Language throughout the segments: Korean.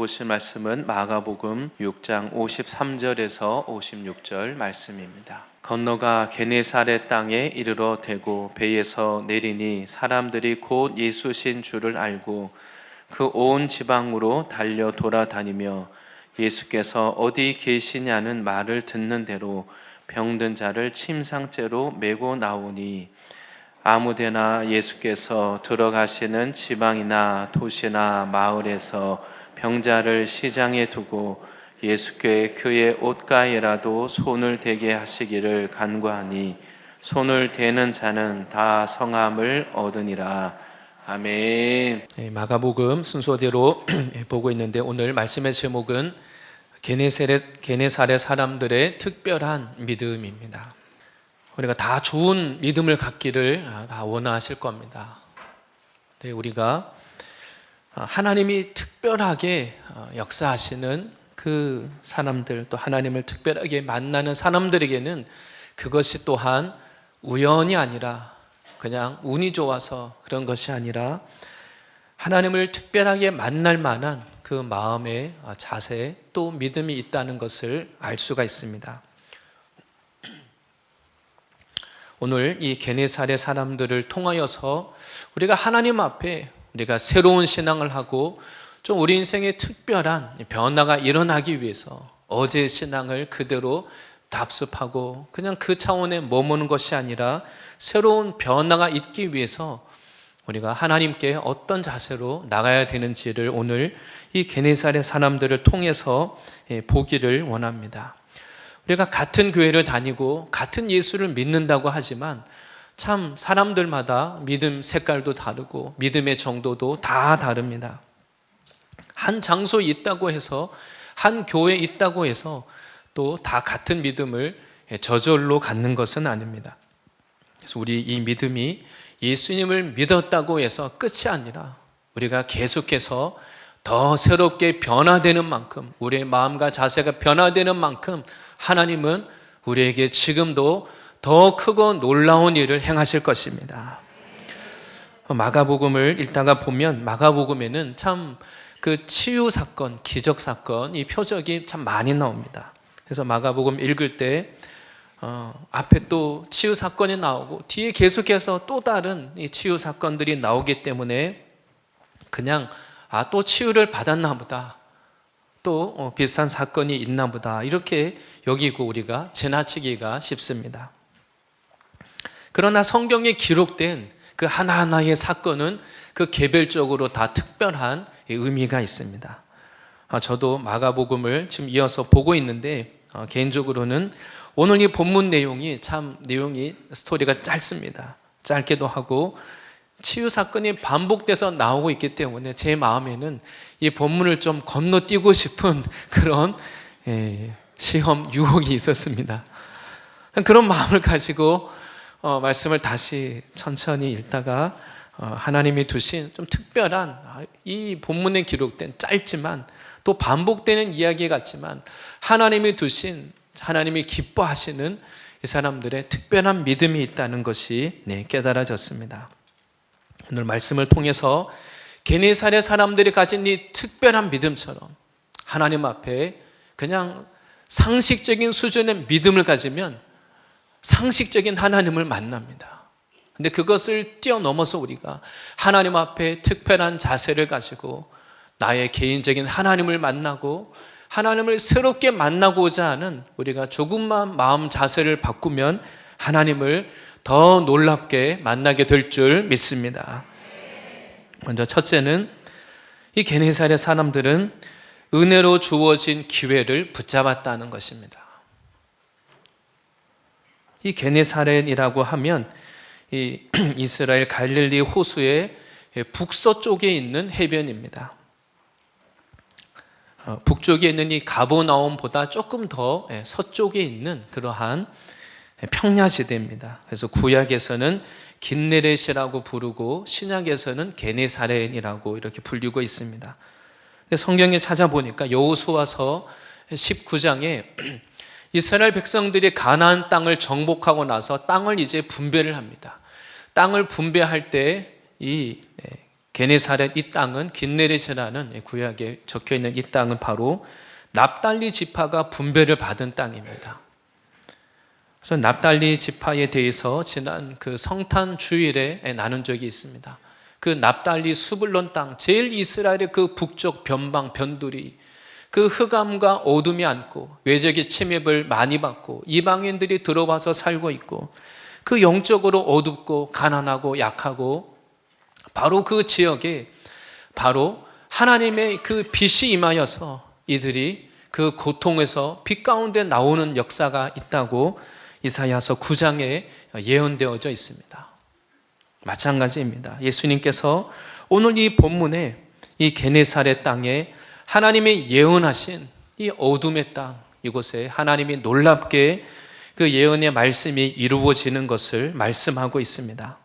보실 말씀은 마가복음 6장 53절에서 56절 말씀입니다. 건너가 게네사렛 땅에 이르러 대고 배에서 내리니 사람들이 곧 예수신 줄을 알고 그 온 지방으로 달려 돌아다니며 예수께서 어디 계시냐는 말을 듣는 대로 병든 자를 침상째로 메고 나오니 아무데나 예수께서 들어가시는 지방이나 도시나 마을에서 병자를 시장에 두고 예수께 그의 옷가에라도 손을 대게 하시기를 간구하니 손을 대는 자는 다 성함을 얻으니라. 아멘. 마가복음 순서대로 보고 있는데 오늘 말씀의 제목은 게네사렛 사람들의 특별한 믿음입니다. 우리가 다 좋은 믿음을 갖기를 다 원하실 겁니다. 우리가 하나님이 특별하게 역사하시는 그 사람들, 또 하나님을 특별하게 만나는 사람들에게는 그것이 또한 우연이 아니라 그냥 운이 좋아서 그런 것이 아니라 하나님을 특별하게 만날 만한 그 마음의 자세, 또 믿음이 있다는 것을 알 수가 있습니다. 오늘 이 게네사렛 사람들을 통하여서 우리가 하나님 앞에 우리가 새로운 신앙을 하고 좀 우리 인생에 특별한 변화가 일어나기 위해서 어제의 신앙을 그대로 답습하고 그냥 그 차원에 머무는 것이 아니라 새로운 변화가 있기 위해서 우리가 하나님께 어떤 자세로 나가야 되는지를 오늘 이 게네사렛 사람들을 통해서 보기를 원합니다. 우리가 같은 교회를 다니고 같은 예수를 믿는다고 하지만 참 사람들마다 믿음 색깔도 다르고 믿음의 정도도 다 다릅니다. 한 장소에 있다고 해서 한 교회에 있다고 해서 또 다 같은 믿음을 저절로 갖는 것은 아닙니다. 그래서 우리 이 믿음이 예수님을 믿었다고 해서 끝이 아니라 우리가 계속해서 더 새롭게 변화되는 만큼 우리의 마음과 자세가 변화되는 만큼 하나님은 우리에게 지금도 더 크고 놀라운 일을 행하실 것입니다. 마가복음을 읽다가 보면 마가복음에는 참 그 치유 사건, 기적 사건 이 표적이 참 많이 나옵니다. 그래서 마가복음 읽을 때 앞에 또 치유 사건이 나오고 뒤에 계속해서 또 다른 이 치유 사건들이 나오기 때문에 그냥 또 치유를 받았나 보다, 또 비슷한 사건이 있나 보다 이렇게 여기고 우리가 지나치기가 쉽습니다. 그러나 성경에 기록된 그 하나하나의 사건은 그 개별적으로 다 특별한 의미가 있습니다. 저도 마가복음을 지금 이어서 보고 있는데 개인적으로는 오늘 이 본문 내용이 스토리가 짧습니다. 짧기도 하고 치유 사건이 반복돼서 나오고 있기 때문에 제 마음에는 이 본문을 좀 건너뛰고 싶은 그런 시험 유혹이 있었습니다. 그런 마음을 가지고 말씀을 다시 천천히 읽다가 하나님이 두신 좀 특별한 이 본문에 기록된 짧지만 또 반복되는 이야기 같지만 하나님이 두신, 하나님이 기뻐하시는 이 사람들의 특별한 믿음이 있다는 것이 깨달아졌습니다. 오늘 말씀을 통해서 게네사렛 사람들이 가진 이 특별한 믿음처럼 하나님 앞에 그냥 상식적인 수준의 믿음을 가지면 상식적인 하나님을 만납니다. 근데 그것을 뛰어넘어서 우리가 하나님 앞에 특별한 자세를 가지고 나의 개인적인 하나님을 만나고 하나님을 새롭게 만나고자 하는 우리가 조금만 마음 자세를 바꾸면 하나님을 더 놀랍게 만나게 될 줄 믿습니다. 먼저 첫째는 이 게네사렛 사람들은 은혜로 주어진 기회를 붙잡았다는 것입니다. 이 게네사렛이라고 하면 이 이스라엘 갈릴리 호수의 북서쪽에 있는 해변입니다. 북쪽에 있는 이 가버나움보다 조금 더 서쪽에 있는 그러한 평야지대입니다. 그래서 구약에서는 긴네렛이라고 부르고 신약에서는 게네사렛이라고 이렇게 불리고 있습니다. 성경에 찾아보니까 여호수아서 19장에 이스라엘 백성들이 가나안 땅을 정복하고 나서 땅을 이제 분배를 합니다. 땅을 분배할 때 이 게네사렛 이 땅은 긴네렛이라는 구약에 적혀 있는 이 땅은 바로 납달리 지파가 분배를 받은 땅입니다. 그래서 납달리 지파에 대해서 지난 그 성탄 주일에 나눈 적이 있습니다. 그 납달리 수불론 땅, 제일 이스라엘의 그 북쪽 변방 변두리, 그 흑암과 어둠이 앉고 외적의 침입을 많이 받고 이방인들이 들어와서 살고 있고 그 영적으로 어둡고 가난하고 약하고 바로 그 지역에 바로 하나님의 그 빛이 임하여서 이들이 그 고통에서 빛 가운데 나오는 역사가 있다고 이사야서 9장에 예언되어져 있습니다. 마찬가지입니다. 예수님께서 오늘 이 본문에 이 게네사렛 땅에 하나님이 예언하신 이 어둠의 땅, 이곳에 하나님이 놀랍게 그 예언의 말씀이 이루어지는 것을 말씀하고 있습니다.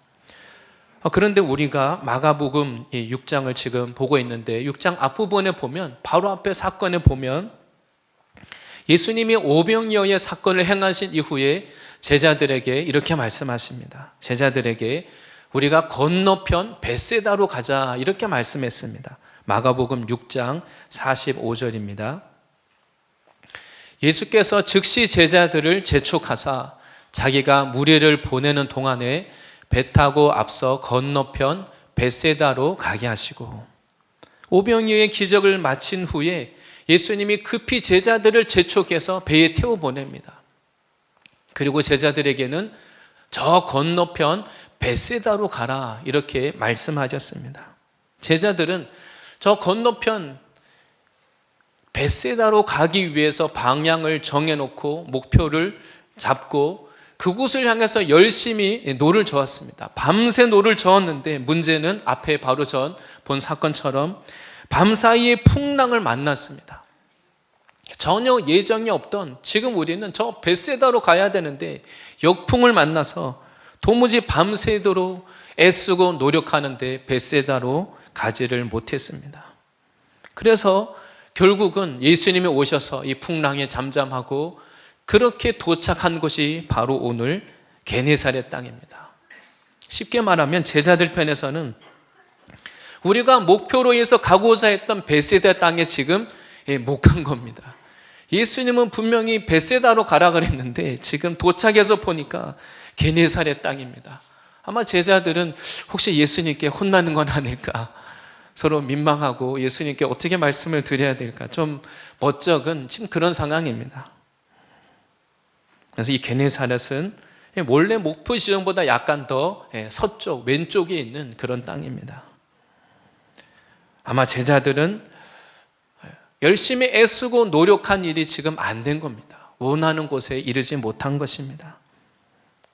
그런데 우리가 마가복음 6장을 지금 보고 있는데 6장 앞부분에 보면 바로 앞에 사건에 보면 예수님이 오병이어의 사건을 행하신 이후에 제자들에게 이렇게 말씀하십니다. 제자들에게 우리가 건너편 벳세다로 가자 이렇게 말씀했습니다. 마가복음 6장 45절입니다. 예수께서 즉시 제자들을 재촉하사 자기가 무리를 보내는 동안에 배 타고 앞서 건너편 벳세다로 가게 하시고 오병이어의 기적을 마친 후에 예수님이 급히 제자들을 재촉해서 배에 태워 보냅니다. 그리고 제자들에게는 저 건너편 벳세다로 가라 이렇게 말씀하셨습니다. 제자들은 저 건너편 벳세다로 가기 위해서 방향을 정해놓고 목표를 잡고 그곳을 향해서 열심히 노를 저었습니다. 밤새 노를 저었는데 문제는 앞에 바로 전 본 사건처럼 밤사이에 풍랑을 만났습니다. 전혀 예정이 없던 지금 우리는 저 벳세다로 가야 되는데 역풍을 만나서 도무지 밤새도록 애쓰고 노력하는데 벳세다로 가지를 못했습니다. 그래서 결국은 예수님이 오셔서 이 풍랑에 잠잠하고 그렇게 도착한 곳이 바로 오늘 게네사렛 땅입니다. 쉽게 말하면 제자들 편에서는 우리가 목표로 해서 가고자 했던 벳세다 땅에 지금 못 간 겁니다. 예수님은 분명히 벳세다로 가라 그랬는데 지금 도착해서 보니까 게네사렛 땅입니다. 아마 제자들은 혹시 예수님께 혼나는 건 아닐까, 서로 민망하고 예수님께 어떻게 말씀을 드려야 될까, 좀 멋쩍은 지금 그런 상황입니다. 그래서 이 게네사렛은 원래 목표 지점보다 약간 더 서쪽 왼쪽에 있는 그런 땅입니다. 아마 제자들은 열심히 애쓰고 노력한 일이 지금 안 된 겁니다. 원하는 곳에 이르지 못한 것입니다.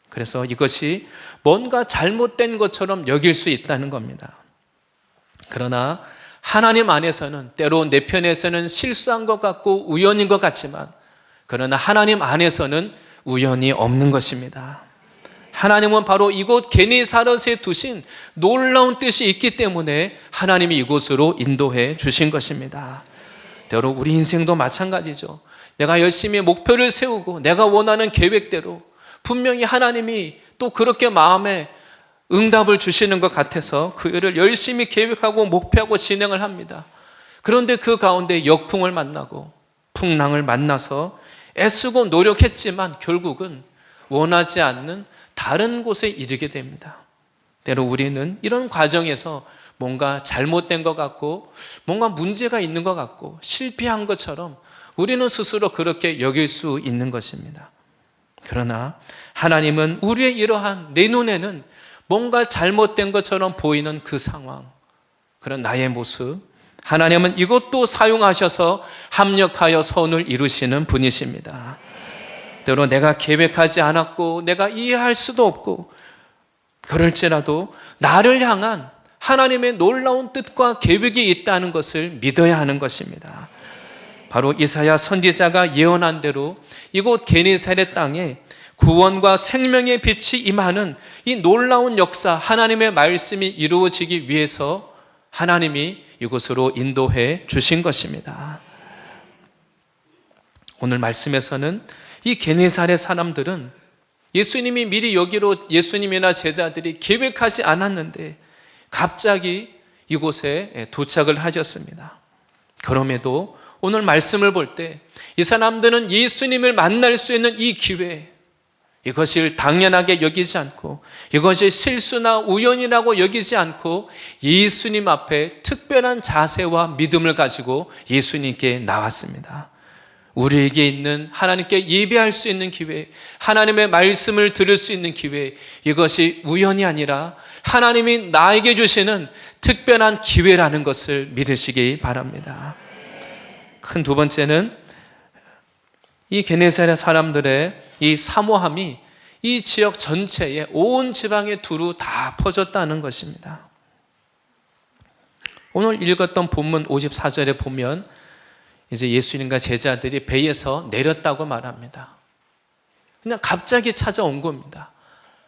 그래서 이것이 뭔가 잘못된 것처럼 여길 수 있다는 겁니다. 그러나 하나님 안에서는 때로 내 편에서는 실수한 것 같고 우연인 것 같지만 그러나 하나님 안에서는 우연이 없는 것입니다. 하나님은 바로 이곳 게네사렛에 두신 놀라운 뜻이 있기 때문에 하나님이 이곳으로 인도해 주신 것입니다. 때로 우리 인생도 마찬가지죠. 내가 열심히 목표를 세우고 내가 원하는 계획대로 분명히 하나님이 또 그렇게 마음에 응답을 주시는 것 같아서 그 일을 열심히 계획하고 목표하고 진행을 합니다. 그런데 그 가운데 역풍을 만나고 풍랑을 만나서 애쓰고 노력했지만 결국은 원하지 않는 다른 곳에 이르게 됩니다. 때로 우리는 이런 과정에서 뭔가 잘못된 것 같고 뭔가 문제가 있는 것 같고 실패한 것처럼 우리는 스스로 그렇게 여길 수 있는 것입니다. 그러나 하나님은 우리의 이러한 내 눈에는 뭔가 잘못된 것처럼 보이는 그 상황, 그런 나의 모습, 하나님은 이것도 사용하셔서 합력하여 선을 이루시는 분이십니다. 때로 내가 계획하지 않았고 내가 이해할 수도 없고 그럴지라도 나를 향한 하나님의 놀라운 뜻과 계획이 있다는 것을 믿어야 하는 것입니다. 바로 이사야 선지자가 예언한 대로 이곳 게네사렛 땅에 구원과 생명의 빛이 임하는 이 놀라운 역사, 하나님의 말씀이 이루어지기 위해서 하나님이 이곳으로 인도해 주신 것입니다. 오늘 말씀에서는 이 게네사렛 사람들은 예수님이 미리 여기로 예수님이나 제자들이 계획하지 않았는데 갑자기 이곳에 도착을 하셨습니다. 그럼에도 오늘 말씀을 볼 때 이 사람들은 예수님을 만날 수 있는 이 기회, 이것을 당연하게 여기지 않고 이것이 실수나 우연이라고 여기지 않고 예수님 앞에 특별한 자세와 믿음을 가지고 예수님께 나왔습니다. 우리에게 있는 하나님께 예배할 수 있는 기회, 하나님의 말씀을 들을 수 있는 기회, 이것이 우연이 아니라 하나님이 나에게 주시는 특별한 기회라는 것을 믿으시기 바랍니다. 큰 두 번째는 이 게네사렛 사람들의 이 사모함이 이 지역 전체에 온 지방에 두루 다 퍼졌다는 것입니다. 오늘 읽었던 본문 54절에 보면 이제 예수님과 제자들이 배에서 내렸다고 말합니다. 그냥 갑자기 찾아온 겁니다.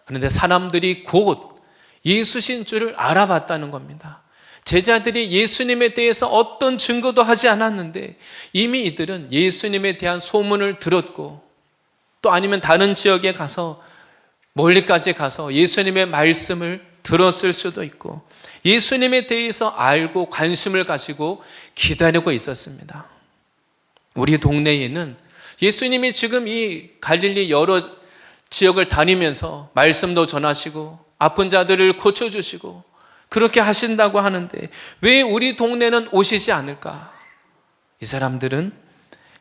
그런데 사람들이 곧 예수신 줄을 알아봤다는 겁니다. 제자들이 예수님에 대해서 어떤 증거도 하지 않았는데 이미 이들은 예수님에 대한 소문을 들었고 또 아니면 다른 지역에 가서 멀리까지 가서 예수님의 말씀을 들었을 수도 있고 예수님에 대해서 알고 관심을 가지고 기다리고 있었습니다. 우리 동네에는 예수님이 지금 이 갈릴리 여러 지역을 다니면서 말씀도 전하시고 아픈 자들을 고쳐주시고 그렇게 하신다고 하는데 왜 우리 동네는 오시지 않을까? 이 사람들은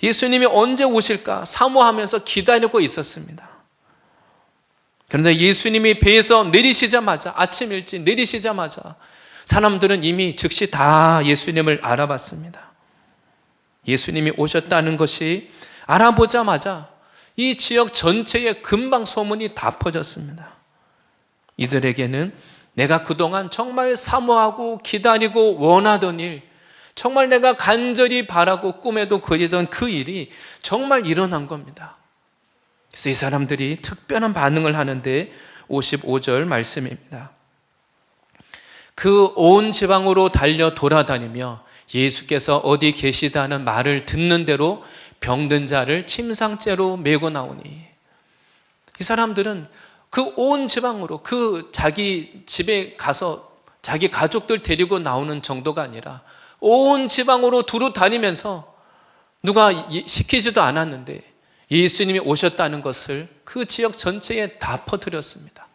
예수님이 언제 오실까 사모하면서 기다리고 있었습니다. 그런데 예수님이 배에서 내리시자마자 아침 일찍 내리시자마자 사람들은 이미 즉시 다 예수님을 알아봤습니다. 예수님이 오셨다는 것이 알아보자마자 이 지역 전체에 금방 소문이 다 퍼졌습니다. 이들에게는 내가 그동안 정말 사모하고 기다리고 원하던 일, 정말 내가 간절히 바라고 꿈에도 그리던 그 일이 정말 일어난 겁니다. 그래서 이 사람들이 특별한 반응을 하는데 55절 말씀입니다. 그 온 지방으로 달려 돌아다니며 예수께서 어디 계시다는 말을 듣는 대로 병든 자를 침상째로 메고 나오니 이 사람들은 그 온 지방으로 그 자기 집에 가서 자기 가족들 데리고 나오는 정도가 아니라 온 지방으로 두루 다니면서 누가 시키지도 않았는데 예수님이 오셨다는 것을 그 지역 전체에 다 퍼뜨렸습니다.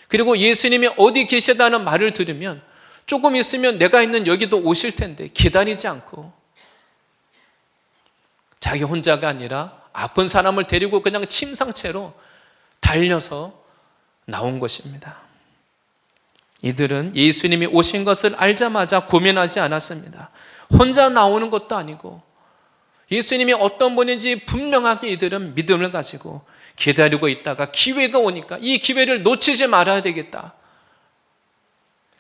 그리고 예수님이 어디 계시다는 말을 들으면 조금 있으면 내가 있는 여기도 오실 텐데 기다리지 않고 자기 혼자가 아니라 아픈 사람을 데리고 그냥 침상채로 달려서 나온 것입니다. 이들은 예수님이 오신 것을 알자마자 고민하지 않았습니다. 혼자 나오는 것도 아니고 예수님이 어떤 분인지 분명하게 이들은 믿음을 가지고 기다리고 있다가 기회가 오니까 이 기회를 놓치지 말아야 되겠다.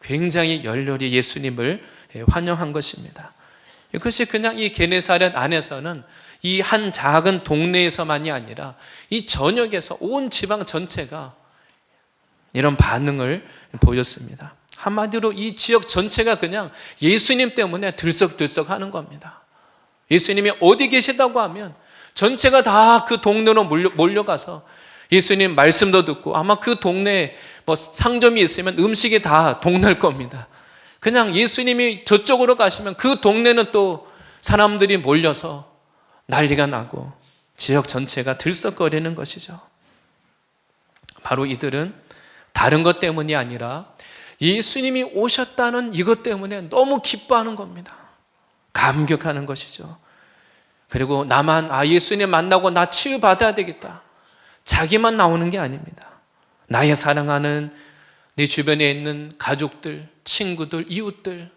굉장히 열렬히 예수님을 환영한 것입니다. 이것이 그냥 이 게네사렛 안에서는 이 한 작은 동네에서만이 아니라 이 전역에서 온 지방 전체가 이런 반응을 보였습니다. 한마디로 이 지역 전체가 그냥 예수님 때문에 들썩들썩 하는 겁니다. 예수님이 어디 계시다고 하면 전체가 다 그 동네로 몰려가서 예수님 말씀도 듣고 아마 그 동네에 뭐 상점이 있으면 음식이 다 동날 겁니다. 그냥 예수님이 저쪽으로 가시면 그 동네는 또 사람들이 몰려서 난리가 나고 지역 전체가 들썩거리는 것이죠. 바로 이들은 다른 것 때문이 아니라 예수님이 오셨다는 이것 때문에 너무 기뻐하는 겁니다. 감격하는 것이죠. 그리고 나만 예수님 만나고 나 치유받아야 되겠다. 자기만 나오는 게 아닙니다. 나의 사랑하는 내 주변에 있는 가족들, 친구들, 이웃들,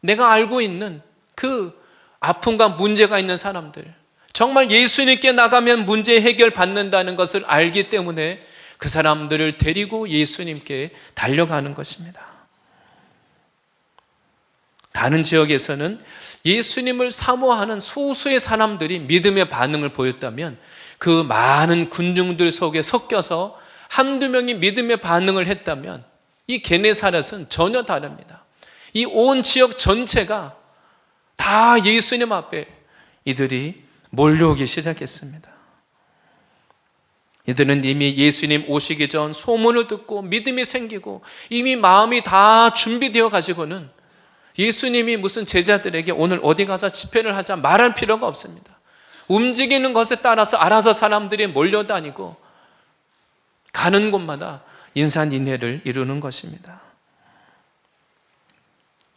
내가 알고 있는 그 아픔과 문제가 있는 사람들, 정말 예수님께 나가면 문제 해결받는다는 것을 알기 때문에 그 사람들을 데리고 예수님께 달려가는 것입니다. 다른 지역에서는 예수님을 사모하는 소수의 사람들이 믿음의 반응을 보였다면 그 많은 군중들 속에 섞여서 한두 명이 믿음의 반응을 했다면 이 게네사렛은 전혀 다릅니다. 이 온 지역 전체가 다 예수님 앞에 이들이 몰려오기 시작했습니다. 이들은 이미 예수님 오시기 전 소문을 듣고 믿음이 생기고 이미 마음이 다 준비되어 가지고는 예수님이 무슨 제자들에게 오늘 어디 가서 집회를 하자 말할 필요가 없습니다. 움직이는 것에 따라서 알아서 사람들이 몰려다니고 가는 곳마다 인산인해를 이루는 것입니다.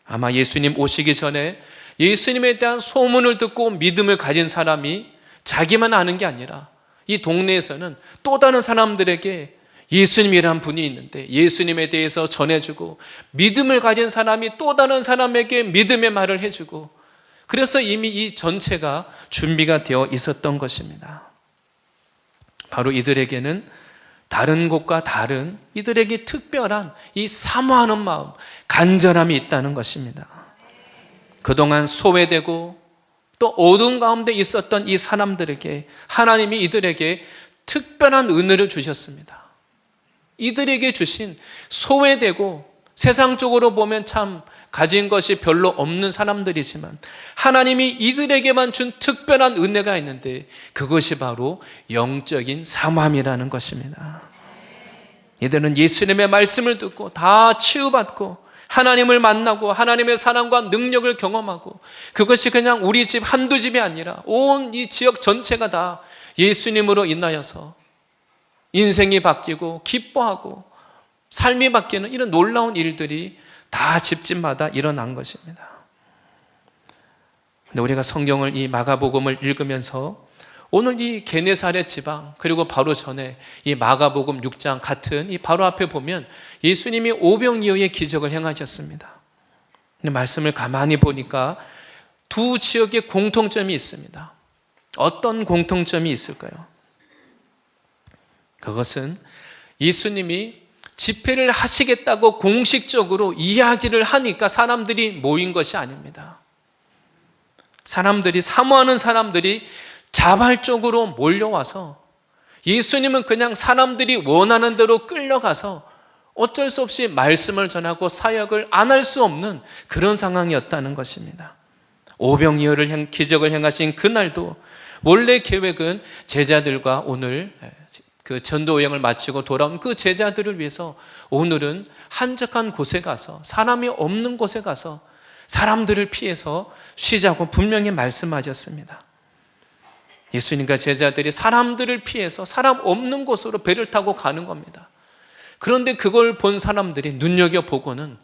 아마 예수님 오시기 전에 예수님에 대한 소문을 듣고 믿음을 가진 사람이 자기만 아는 게 아니라 이 동네에서는 또 다른 사람들에게 예수님이란 분이 있는데 예수님에 대해서 전해주고 믿음을 가진 사람이 또 다른 사람에게 믿음의 말을 해주고 그래서 이미 이 전체가 준비가 되어 있었던 것입니다. 바로 이들에게는 다른 곳과 다른 이들에게 특별한 이 사모하는 마음, 간절함이 있다는 것입니다. 그동안 소외되고 또 어두운 가운데 있었던 이 사람들에게 하나님이 이들에게 특별한 은혜를 주셨습니다. 이들에게 주신 소외되고 세상적으로 보면 참 가진 것이 별로 없는 사람들이지만 하나님이 이들에게만 준 특별한 은혜가 있는데 그것이 바로 영적인 사모함이라는 것입니다. 이들은 예수님의 말씀을 듣고 다 치유받고 하나님을 만나고 하나님의 사랑과 능력을 경험하고 그것이 그냥 우리 집 한두 집이 아니라 온 이 지역 전체가 다 예수님으로 인하여서 인생이 바뀌고 기뻐하고 삶이 바뀌는 이런 놀라운 일들이 다 집집마다 일어난 것입니다. 근데 우리가 성경을 이 마가복음을 읽으면서 오늘 이 게네사렛 지방 그리고 바로 전에 이 마가복음 6장 같은 이 바로 앞에 보면 예수님이 오병이어의 기적을 행하셨습니다. 근데 말씀을 가만히 보니까 두 지역에 공통점이 있습니다. 어떤 공통점이 있을까요? 그것은 예수님이 집회를 하시겠다고 공식적으로 이야기를 하니까 사람들이 모인 것이 아닙니다. 사람들이 사모하는 사람들이 자발적으로 몰려와서 예수님은 그냥 사람들이 원하는 대로 끌려가서 어쩔 수 없이 말씀을 전하고 사역을 안 할 수 없는 그런 상황이었다는 것입니다. 오병이어를 기적을 행하신 그날도 원래 계획은 제자들과 오늘 그 전도 여행을 마치고 돌아온 그 제자들을 위해서 오늘은 한적한 곳에 가서 사람이 없는 곳에 가서 사람들을 피해서 쉬자고 분명히 말씀하셨습니다. 예수님과 제자들이 사람들을 피해서 사람 없는 곳으로 배를 타고 가는 겁니다. 그런데 그걸 본 사람들이 눈여겨보고는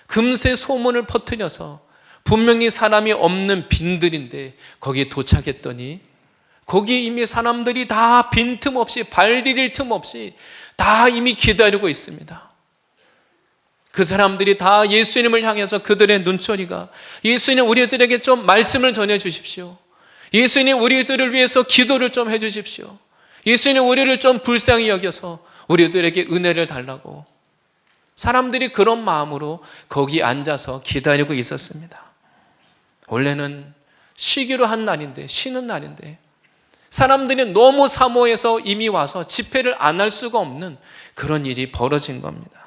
금세 소문을 퍼뜨려서 분명히 사람이 없는 빈들인데 거기에 도착했더니 거기에 이미 사람들이 다 빈틈없이 발 디딜 틈 없이 다 이미 기다리고 있습니다. 그 사람들이 다 예수님을 향해서 그들의 눈초리가 예수님 우리들에게 좀 말씀을 전해 주십시오. 예수님 우리들을 위해서 기도를 좀 해 주십시오. 예수님 우리를 좀 불쌍히 여겨서 우리들에게 은혜를 달라고 사람들이 그런 마음으로 거기 앉아서 기다리고 있었습니다. 원래는 쉬기로 한 날인데 쉬는 날인데 사람들이 너무 사모해서 이미 와서 집회를 안 할 수가 없는 그런 일이 벌어진 겁니다.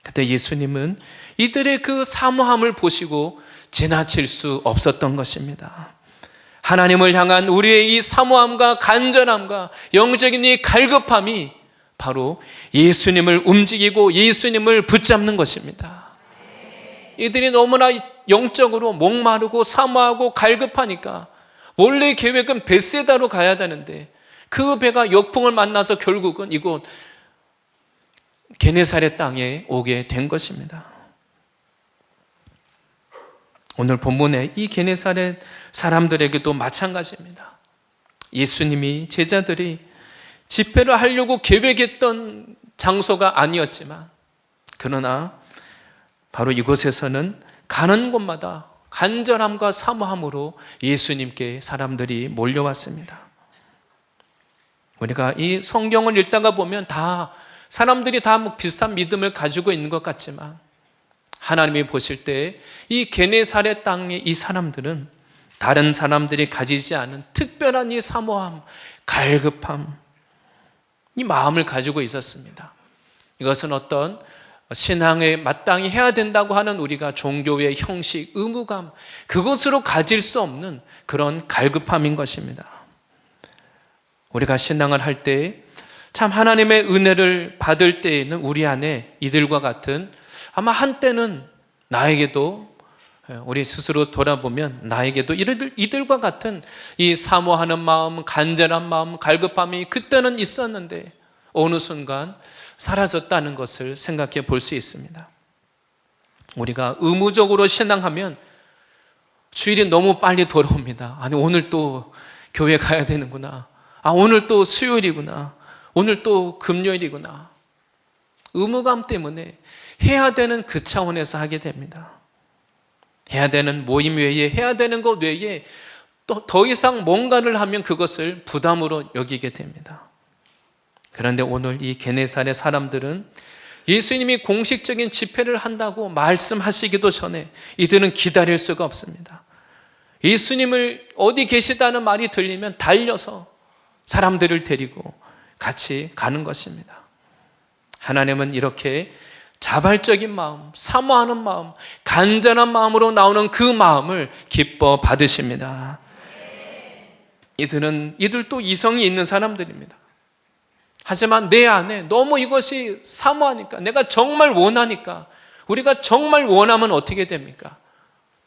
그때 예수님은 이들의 그 사모함을 보시고 지나칠 수 없었던 것입니다. 하나님을 향한 우리의 이 사모함과 간절함과 영적인 이 갈급함이 바로 예수님을 움직이고 예수님을 붙잡는 것입니다. 이들이 너무나 영적으로 목마르고 사모하고 갈급하니까 원래 계획은 벳세다로 가야 되는데 그 배가 역풍을 만나서 결국은 이곳 게네사렛 땅에 오게 된 것입니다. 오늘 본문에 이 게네사렛 사람들에게도 마찬가지입니다. 예수님이 제자들이 집회를 하려고 계획했던 장소가 아니었지만 그러나 바로 이곳에서는 가는 곳마다 간절함과 사모함으로 예수님께 사람들이 몰려왔습니다. 우리가 이 성경을 읽다가 보면 다 사람들이 다 비슷한 믿음을 가지고 있는 것 같지만 하나님이 보실 때 이 게네사렛 땅의 이 사람들은 다른 사람들이 가지지 않은 특별한 이 사모함, 갈급함, 이 마음을 가지고 있었습니다. 이것은 어떤 신앙에 마땅히 해야 된다고 하는 우리가 종교의 형식, 의무감, 그것으로 가질 수 없는 그런 갈급함인 것입니다. 우리가 신앙을 할 때 참 하나님의 은혜를 받을 때에는 우리 안에 이들과 같은 아마 한때는 나에게도 우리 스스로 돌아보면 나에게도 이들과 같은 이 사모하는 마음, 간절한 마음, 갈급함이 그때는 있었는데 어느 순간 사라졌다는 것을 생각해 볼 수 있습니다. 우리가 의무적으로 신앙하면 주일이 너무 빨리 돌아옵니다. 아니, 오늘 또 교회 가야 되는구나. 오늘 또 수요일이구나. 오늘 또 금요일이구나. 의무감 때문에 해야 되는 그 차원에서 하게 됩니다. 해야 되는 모임 외에, 해야 되는 것 외에 또 더 이상 뭔가를 하면 그것을 부담으로 여기게 됩니다. 그런데 오늘 이 게네사렛 사람들은 예수님이 공식적인 집회를 한다고 말씀하시기도 전에 이들은 기다릴 수가 없습니다. 예수님을 어디 계시다는 말이 들리면 달려서 사람들을 데리고 같이 가는 것입니다. 하나님은 이렇게 자발적인 마음, 사모하는 마음, 간절한 마음으로 나오는 그 마음을 기뻐 받으십니다. 이들도 이성이 있는 사람들입니다. 하지만 내 안에 너무 이것이 사모하니까, 내가 정말 원하니까, 우리가 정말 원하면 어떻게 됩니까?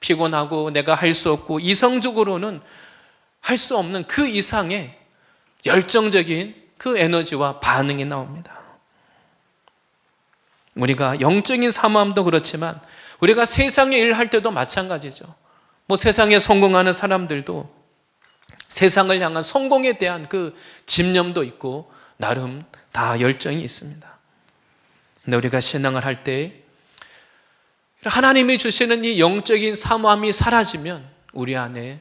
피곤하고 내가 할 수 없고 이성적으로는 할 수 없는 그 이상의 열정적인 그 에너지와 반응이 나옵니다. 우리가 영적인 사모함도 그렇지만 우리가 세상의 일을 할 때도 마찬가지죠. 세상에 성공하는 사람들도 세상을 향한 성공에 대한 그 집념도 있고 나름 다 열정이 있습니다. 근데 우리가 신앙을 할 때 하나님이 주시는 이 영적인 사모함이 사라지면 우리 안에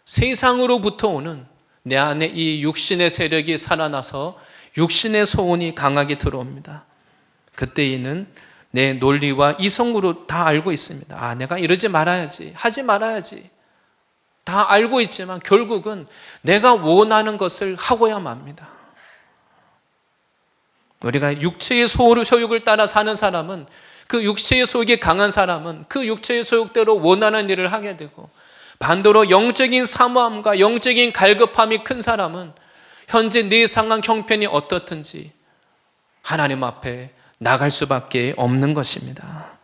세상으로부터 오는 내 안에 이 육신의 세력이 살아나서 육신의 소원이 강하게 들어옵니다. 그때에는 내 논리와 이성으로 다 알고 있습니다. 내가 이러지 말아야지, 하지 말아야지. 다 알고 있지만 결국은 내가 원하는 것을 하고야 맙니다. 우리가 육체의 소욕을 따라 사는 사람은, 그 육체의 소욕이 강한 사람은 그 육체의 소욕대로 원하는 일을 하게 되고, 반대로 영적인 사모함과 영적인 갈급함이 큰 사람은 현재 내 상황 형편이 어떻든지 하나님 앞에 나갈 수밖에 없는 것입니다.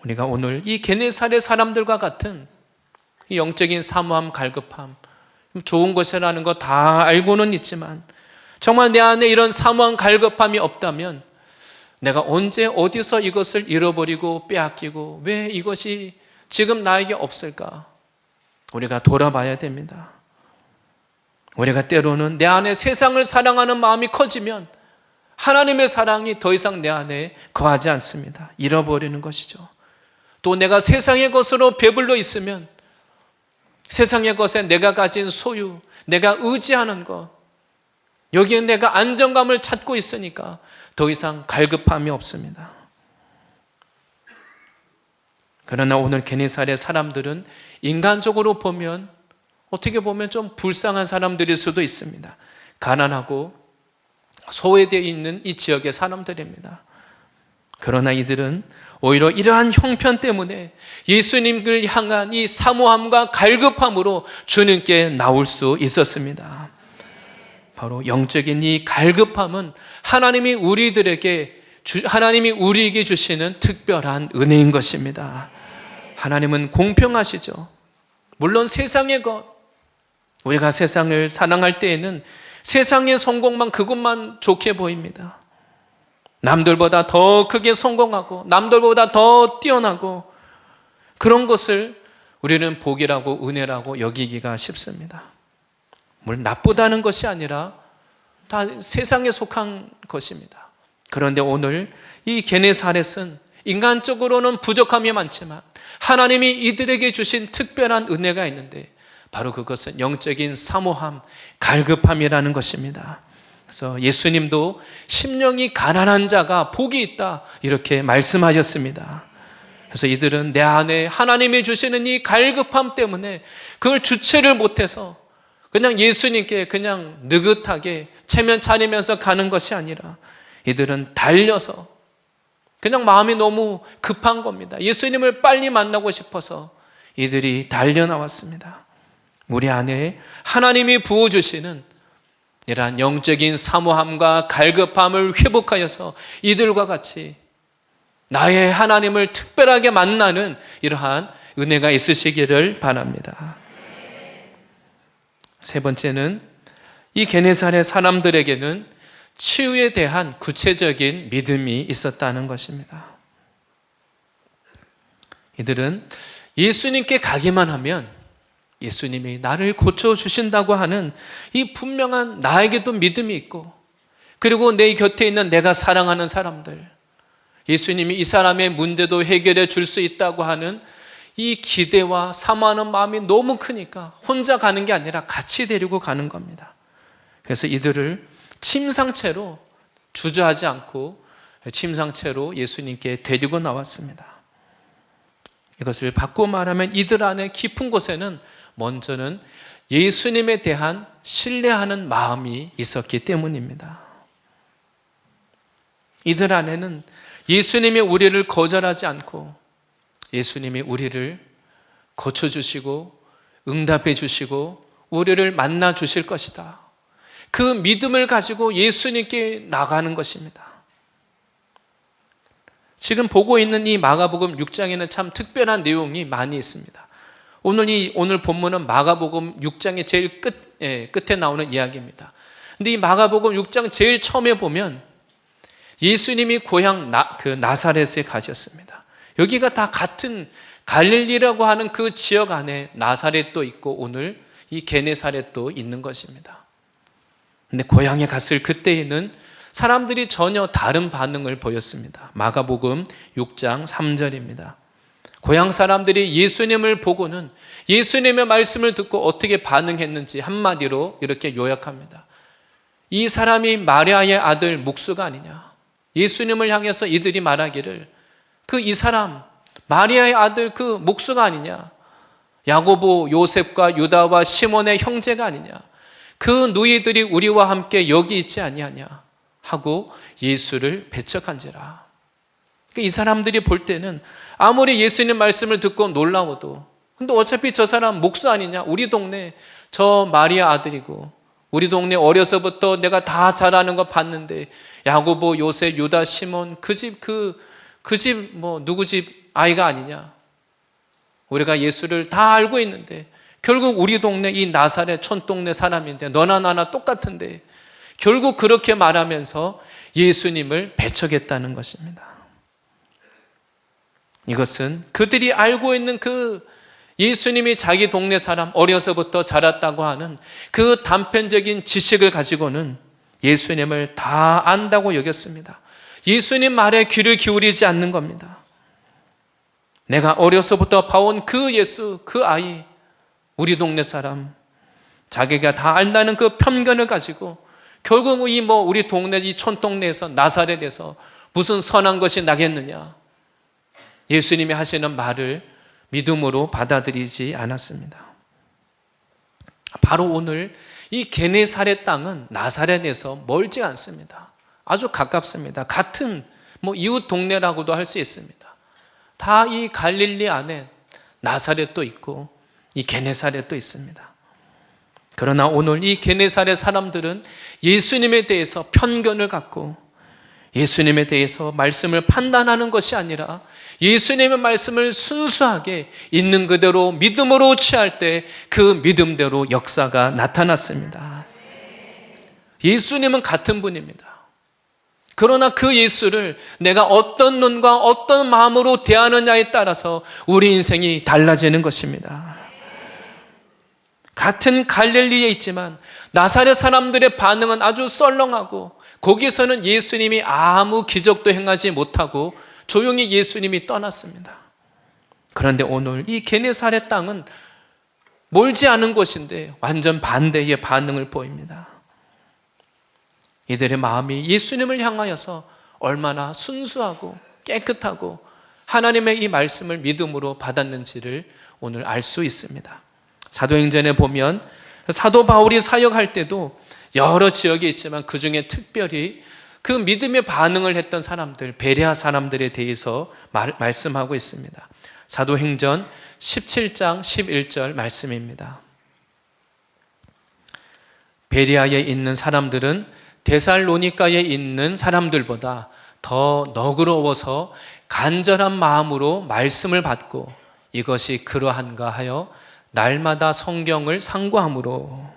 우리가 오늘 이 게네사렛 사람들과 같은 이 영적인 사모함, 갈급함, 좋은 것이라는 거 다 알고는 있지만 정말 내 안에 이런 사모함, 갈급함이 없다면 내가 언제 어디서 이것을 잃어버리고 빼앗기고 왜 이것이 지금 나에게 없을까? 우리가 돌아봐야 됩니다. 우리가 때로는 내 안에 세상을 사랑하는 마음이 커지면 하나님의 사랑이 더 이상 내 안에 거하지 않습니다. 잃어버리는 것이죠. 또 내가 세상의 것으로 배불러 있으면 세상의 것에 내가 가진 소유, 내가 의지하는 것, 여기에 내가 안정감을 찾고 있으니까 더 이상 갈급함이 없습니다. 그러나 오늘 게네사렛 사람들은 인간적으로 보면 어떻게 보면 좀 불쌍한 사람들일 수도 있습니다. 가난하고 소외되어 있는 이 지역의 사람들입니다. 그러나 이들은 오히려 이러한 형편 때문에 예수님을 향한 이 사모함과 갈급함으로 주님께 나올 수 있었습니다. 바로 영적인 이 갈급함은 하나님이 우리에게 주시는 특별한 은혜인 것입니다. 하나님은 공평하시죠. 물론 세상의 것, 우리가 세상을 사랑할 때에는 세상의 성공만, 그것만 좋게 보입니다. 남들보다 더 크게 성공하고 남들보다 더 뛰어나고 그런 것을 우리는 복이라고 은혜라고 여기기가 쉽습니다. 물론 나쁘다는 것이 아니라 다 세상에 속한 것입니다. 그런데 오늘 이 게네사렛은 인간적으로는 부족함이 많지만 하나님이 이들에게 주신 특별한 은혜가 있는데 바로 그것은 영적인 사모함, 갈급함이라는 것입니다. 그래서 예수님도 심령이 가난한 자가 복이 있다 이렇게 말씀하셨습니다. 그래서 이들은 내 안에 하나님이 주시는 이 갈급함 때문에 그걸 주체를 못해서 그냥 예수님께 그냥 느긋하게 체면 차리면서 가는 것이 아니라 이들은 달려서 그냥 마음이 너무 급한 겁니다. 예수님을 빨리 만나고 싶어서 이들이 달려나왔습니다. 우리 안에 하나님이 부어주시는 이러한 영적인 사모함과 갈급함을 회복하여서 이들과 같이 나의 하나님을 특별하게 만나는 이러한 은혜가 있으시기를 바랍니다. 세 번째는 이 게네사렛 사람들에게는 치유에 대한 구체적인 믿음이 있었다는 것입니다. 이들은 예수님께 가기만 하면 예수님이 나를 고쳐주신다고 하는 이 분명한 나에게도 믿음이 있고, 그리고 내 곁에 있는 내가 사랑하는 사람들, 예수님이 이 사람의 문제도 해결해 줄 수 있다고 하는 이 기대와 사모하는 마음이 너무 크니까 혼자 가는 게 아니라 같이 데리고 가는 겁니다. 그래서 이들을 침상채로, 주저하지 않고 침상채로 예수님께 데리고 나왔습니다. 이것을 바꾸어 말하면 이들 안에 깊은 곳에는 먼저는 예수님에 대한 신뢰하는 마음이 있었기 때문입니다. 이들 안에는 예수님이 우리를 거절하지 않고 예수님이 우리를 고쳐주시고 응답해 주시고 우리를 만나 주실 것이다, 그 믿음을 가지고 예수님께 나가는 것입니다. 지금 보고 있는 이 마가복음 6장에는 참 특별한 내용이 많이 있습니다. 오늘 본문은 마가복음 6장의 제일 끝에 나오는 이야기입니다. 근데 이 마가복음 6장 제일 처음에 보면 예수님이 고향 나사렛에 가셨습니다. 여기가 다 같은 갈릴리라고 하는 그 지역 안에 나사렛도 있고 오늘 이 게네사렛도 있는 것입니다. 근데 고향에 갔을 그때에는 사람들이 전혀 다른 반응을 보였습니다. 마가복음 6장 3절입니다. 고향 사람들이 예수님을 보고는 예수님의 말씀을 듣고 어떻게 반응했는지 한마디로 이렇게 요약합니다. 이 사람이 마리아의 아들 목수가 아니냐. 예수님을 향해서 이들이 말하기를 이 사람 마리아의 아들 그 목수가 아니냐, 야고보, 요셉과 유다와 시몬의 형제가 아니냐, 그 누이들이 우리와 함께 여기 있지 아니하냐 하고 예수를 배척한지라. 이 사람들이 볼 때는 아무리 예수님 말씀을 듣고 놀라워도, 근데 어차피 저 사람 목수 아니냐, 우리 동네 저 마리아 아들이고 우리 동네 어려서부터 내가 다 잘하는 거 봤는데 야고보, 요셉, 유다, 시몬 그 집 누구 집 아이가 아니냐, 우리가 예수를 다 알고 있는데 결국 우리 동네 이 나사렛 촌동네 사람인데 너나 나나 똑같은데, 결국 그렇게 말하면서 예수님을 배척했다는 것입니다. 이것은 그들이 알고 있는 예수님이 자기 동네 사람, 어려서부터 자랐다고 하는 그 단편적인 지식을 가지고는 예수님을 다 안다고 여겼습니다. 예수님 말에 귀를 기울이지 않는 겁니다. 내가 어려서부터 봐온 그 예수, 그 아이, 우리 동네 사람, 자기가 다 안다는 그 편견을 가지고 결국 우리 동네 이 촌동네에서 나사렛에서 무슨 선한 것이 나겠느냐, 예수님이 하시는 말을 믿음으로 받아들이지 않았습니다. 바로 오늘 이 게네사렛 땅은 나사렛에서 멀지 않습니다. 아주 가깝습니다. 같은 이웃 동네라고도 할 수 있습니다. 다 이 갈릴리 안에 나사렛도 있고 이 게네사렛도 있습니다. 그러나 오늘 이 게네사렛 사람들은 예수님에 대해서 편견을 갖고 예수님에 대해서 말씀을 판단하는 것이 아니라 예수님의 말씀을 순수하게 있는 그대로 믿음으로 취할 때 그 믿음대로 역사가 나타났습니다. 예수님은 같은 분입니다. 그러나 그 예수를 내가 어떤 눈과 어떤 마음으로 대하느냐에 따라서 우리 인생이 달라지는 것입니다. 같은 갈릴리에 있지만 나사렛 사람들의 반응은 아주 썰렁하고 거기서는 예수님이 아무 기적도 행하지 못하고 조용히 예수님이 떠났습니다. 그런데 오늘 이 게네사렛 땅은 멀지 않은 곳인데 완전 반대의 반응을 보입니다. 이들의 마음이 예수님을 향하여서 얼마나 순수하고 깨끗하고 하나님의 이 말씀을 믿음으로 받았는지를 오늘 알 수 있습니다. 사도행전에 보면 사도 바울이 사역할 때도 여러 지역에 있지만 그 중에 특별히 그 믿음의 반응을 했던 사람들, 베레아 사람들에 대해서 말씀하고 있습니다. 사도행전 17장 11절 말씀입니다. 베레아에 있는 사람들은 데살로니가에 있는 사람들보다 더 너그러워서 간절한 마음으로 말씀을 받고 이것이 그러한가 하여 날마다 성경을 상고함으로.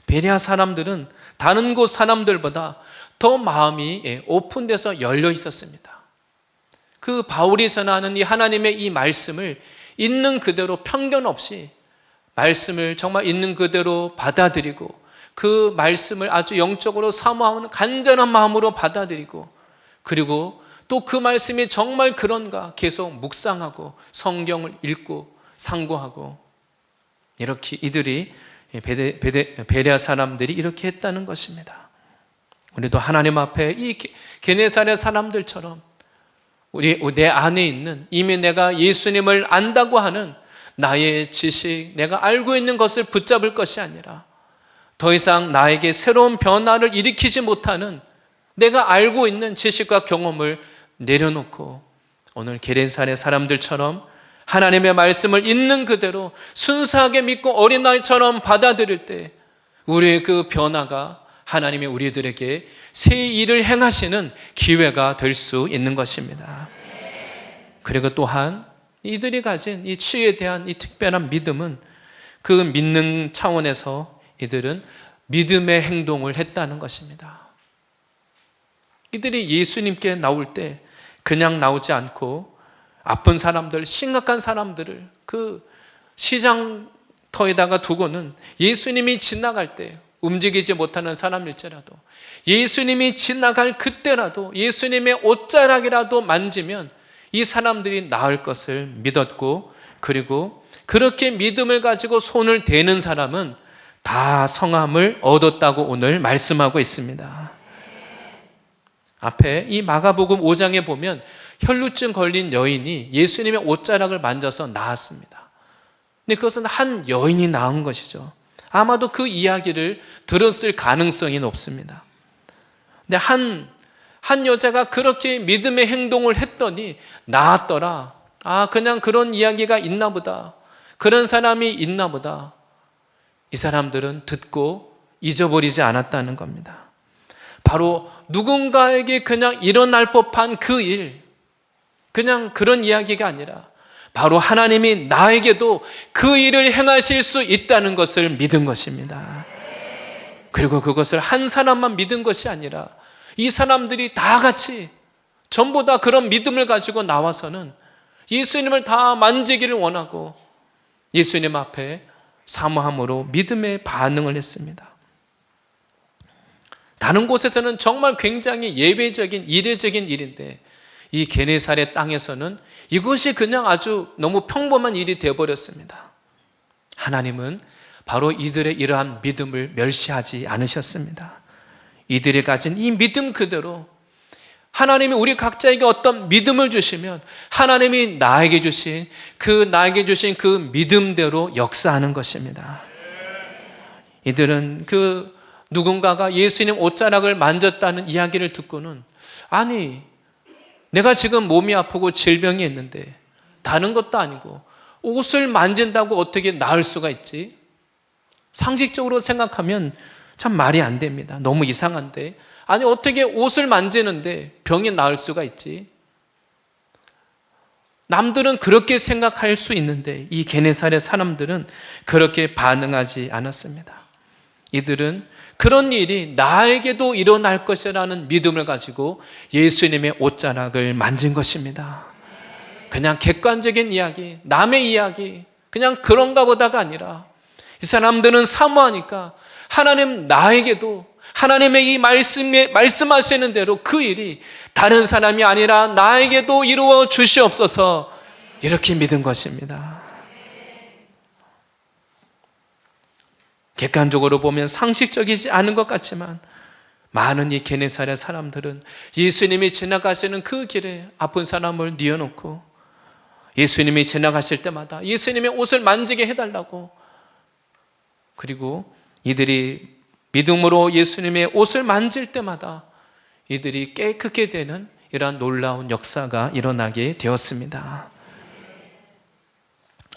베레아 사람들은 다른 곳 사람들보다 더 마음이 오픈돼서 열려 있었습니다. 그 바울이 전하는 이 하나님의 이 말씀을 있는 그대로 편견 없이 말씀을 정말 있는 그대로 받아들이고 그 말씀을 아주 영적으로 사모하는 간절한 마음으로 받아들이고, 그리고 또 그 말씀이 정말 그런가 계속 묵상하고 성경을 읽고 상고하고, 이렇게 이들이 베레아 사람들이 이렇게 했다는 것입니다. 우리도 하나님 앞에 이 게네사렛 사람들처럼 내 안에 있는 이미 내가 예수님을 안다고 하는 나의 지식, 내가 알고 있는 것을 붙잡을 것이 아니라 더 이상 나에게 새로운 변화를 일으키지 못하는 내가 알고 있는 지식과 경험을 내려놓고 오늘 게네사렛 사람들처럼 하나님의 말씀을 있는 그대로 순수하게 믿고 어린아이처럼 받아들일 때 우리의 그 변화가 하나님이 우리들에게 새 일을 행하시는 기회가 될 수 있는 것입니다. 그리고 또한 이들이 가진 이 치유에 대한 이 특별한 믿음은 그 믿는 차원에서 이들은 믿음의 행동을 했다는 것입니다. 이들이 예수님께 나올 때 그냥 나오지 않고 아픈 사람들, 심각한 사람들을 그 시장터에다가 두고는 예수님이 지나갈 때 움직이지 못하는 사람일지라도 예수님이 지나갈 그때라도 예수님의 옷자락이라도 만지면 이 사람들이 나을 것을 믿었고, 그리고 그렇게 믿음을 가지고 손을 대는 사람은 다 성함을 얻었다고 오늘 말씀하고 있습니다. 앞에 이 마가복음 5장에 보면 혈루증 걸린 여인이 예수님의 옷자락을 만져서 나았습니다. 근데 그것은 한 여인이 나은 것이죠. 아마도 그 이야기를 들었을 가능성이 높습니다. 근데 한 여자가 그렇게 믿음의 행동을 했더니 나았더라. 그냥 그런 이야기가 있나 보다. 그런 사람이 있나 보다. 이 사람들은 듣고 잊어버리지 않았다는 겁니다. 바로 누군가에게 그냥 일어날 법한 그 일, 그냥 그런 이야기가 아니라 바로 하나님이 나에게도 그 일을 행하실 수 있다는 것을 믿은 것입니다. 그리고 그것을 한 사람만 믿은 것이 아니라 이 사람들이 다 같이 전부 다 그런 믿음을 가지고 나와서는 예수님을 다 만지기를 원하고 예수님 앞에 사모함으로 믿음의 반응을 했습니다. 다른 곳에서는 정말 굉장히 예외적인 이례적인 일인데 이 게네사렛 땅에서는 이것이 그냥 아주 너무 평범한 일이 되어버렸습니다. 하나님은 바로 이들의 이러한 믿음을 멸시하지 않으셨습니다. 이들이 가진 이 믿음 그대로 하나님이 우리 각자에게 어떤 믿음을 주시면 하나님이 나에게 주신 그 믿음대로 역사하는 것입니다. 이들은 그 누군가가 예수님 옷자락을 만졌다는 이야기를 듣고는 아니 내가 지금 몸이 아프고 질병이 있는데 다른 것도 아니고 옷을 만진다고 어떻게 나을 수가 있지? 상식적으로 생각하면 참 말이 안 됩니다. 너무 이상한데 아니 어떻게 옷을 만지는데 병이 나을 수가 있지? 남들은 그렇게 생각할 수 있는데 이 게네사렛 사람들은 그렇게 반응하지 않았습니다. 이들은 그런 일이 나에게도 일어날 것이라는 믿음을 가지고 예수님의 옷자락을 만진 것입니다. 그냥 객관적인 이야기, 남의 이야기, 그냥 그런가 보다가 아니라 이 사람들은 사모하니까 하나님 나에게도 하나님의 이 말씀하시는 대로 그 일이 다른 사람이 아니라 나에게도 이루어 주시옵소서 이렇게 믿은 것입니다. 객관적으로 보면 상식적이지 않은 것 같지만 많은 이 게네사렛 사람들은 예수님이 지나가시는 그 길에 아픈 사람을 뉘어놓고 예수님이 지나가실 때마다 예수님의 옷을 만지게 해달라고, 그리고 이들이 믿음으로 예수님의 옷을 만질 때마다 이들이 깨끗게 되는 이러한 놀라운 역사가 일어나게 되었습니다.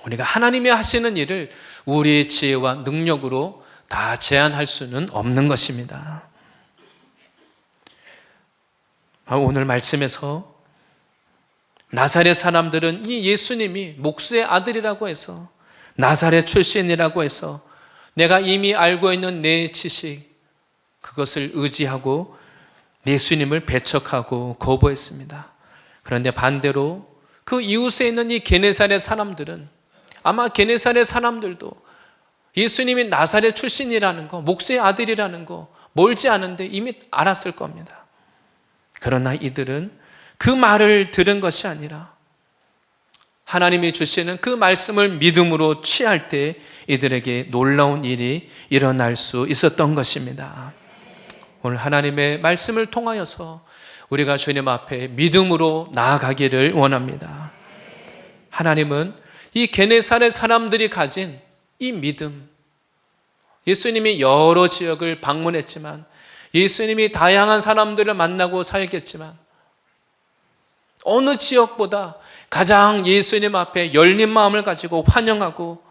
우리가 하나님이 하시는 일을 우리의 지혜와 능력으로 다 제한할 수는 없는 것입니다. 오늘 말씀에서 나사렛 사람들은 이 예수님이 목수의 아들이라고 해서, 나사렛 출신이라고 해서 내가 이미 알고 있는 내 지식, 그것을 의지하고 예수님을 배척하고 거부했습니다. 그런데 반대로 그 이웃에 있는 이 게네사렛 사람들은, 아마 게네사렛 사람들도 예수님이 나사렛 출신이라는 거, 목수의 아들이라는 거 멀지 않은데 이미 알았을 겁니다. 그러나 이들은 그 말을 들은 것이 아니라 하나님이 주시는 그 말씀을 믿음으로 취할 때 이들에게 놀라운 일이 일어날 수 있었던 것입니다. 오늘 하나님의 말씀을 통하여서 우리가 주님 앞에 믿음으로 나아가기를 원합니다. 하나님은 이 게네사렛 사람들이 가진 이 믿음, 예수님이 여러 지역을 방문했지만, 예수님이 다양한 사람들을 만나고 살겠지만, 어느 지역보다 가장 예수님 앞에 열린 마음을 가지고 환영하고,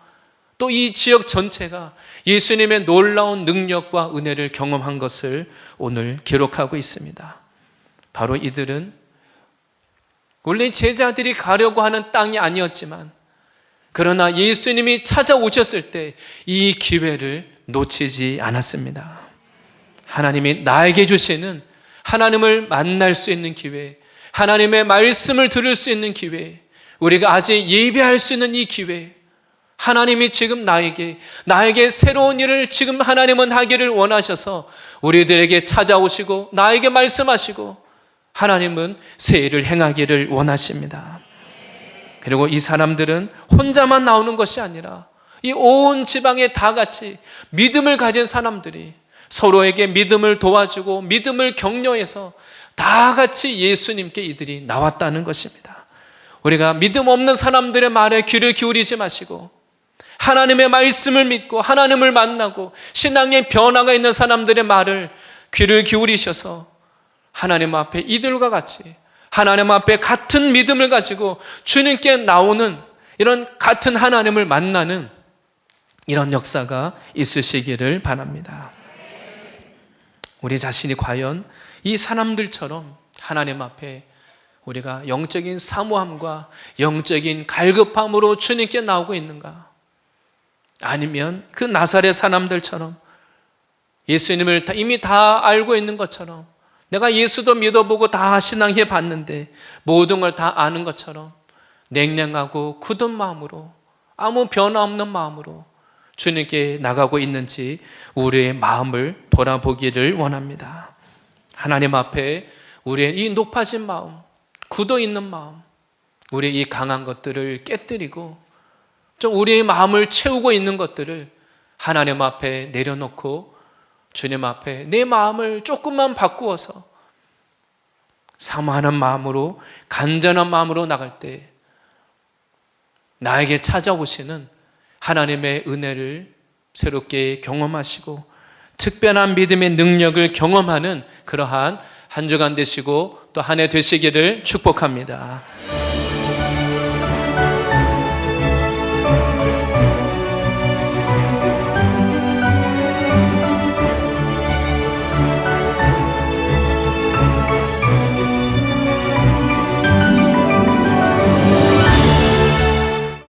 또 이 지역 전체가 예수님의 놀라운 능력과 은혜를 경험한 것을 오늘 기록하고 있습니다. 바로 이들은 원래 제자들이 가려고 하는 땅이 아니었지만, 그러나 예수님이 찾아오셨을 때 이 기회를 놓치지 않았습니다. 하나님이 나에게 주시는 하나님을 만날 수 있는 기회, 하나님의 말씀을 들을 수 있는 기회, 우리가 아직 예배할 수 있는 이 기회, 하나님이 지금 나에게 새로운 일을 지금 하나님은 하기를 원하셔서 우리들에게 찾아오시고 나에게 말씀하시고, 하나님은 새 일을 행하기를 원하십니다. 그리고 이 사람들은 혼자만 나오는 것이 아니라 이 온 지방에 다 같이 믿음을 가진 사람들이 서로에게 믿음을 도와주고 믿음을 격려해서 다 같이 예수님께 이들이 나왔다는 것입니다. 우리가 믿음 없는 사람들의 말에 귀를 기울이지 마시고, 하나님의 말씀을 믿고 하나님을 만나고 신앙의 변화가 있는 사람들의 말을 귀를 기울이셔서 하나님 앞에 이들과 같이 하나님 앞에 같은 믿음을 가지고 주님께 나오는 이런 같은 하나님을 만나는 이런 역사가 있으시기를 바랍니다. 우리 자신이 과연 이 사람들처럼 하나님 앞에 우리가 영적인 사모함과 영적인 갈급함으로 주님께 나오고 있는가? 아니면 그 나사렛 사람들처럼 예수님을 이미 다 알고 있는 것처럼, 내가 예수도 믿어보고 다 신앙해 봤는데 모든 걸 다 아는 것처럼 냉랭하고 굳은 마음으로, 아무 변화 없는 마음으로 주님께 나가고 있는지 우리의 마음을 돌아보기를 원합니다. 하나님 앞에 우리의 이 높아진 마음, 굳어 있는 마음, 우리의 이 강한 것들을 깨뜨리고 좀 우리의 마음을 채우고 있는 것들을 하나님 앞에 내려놓고 주님 앞에 내 마음을 조금만 바꾸어서 사모하는 마음으로, 간절한 마음으로 나갈 때 나에게 찾아오시는 하나님의 은혜를 새롭게 경험하시고 특별한 믿음의 능력을 경험하는 그러한 한 주간 되시고 또 한 해 되시기를 축복합니다.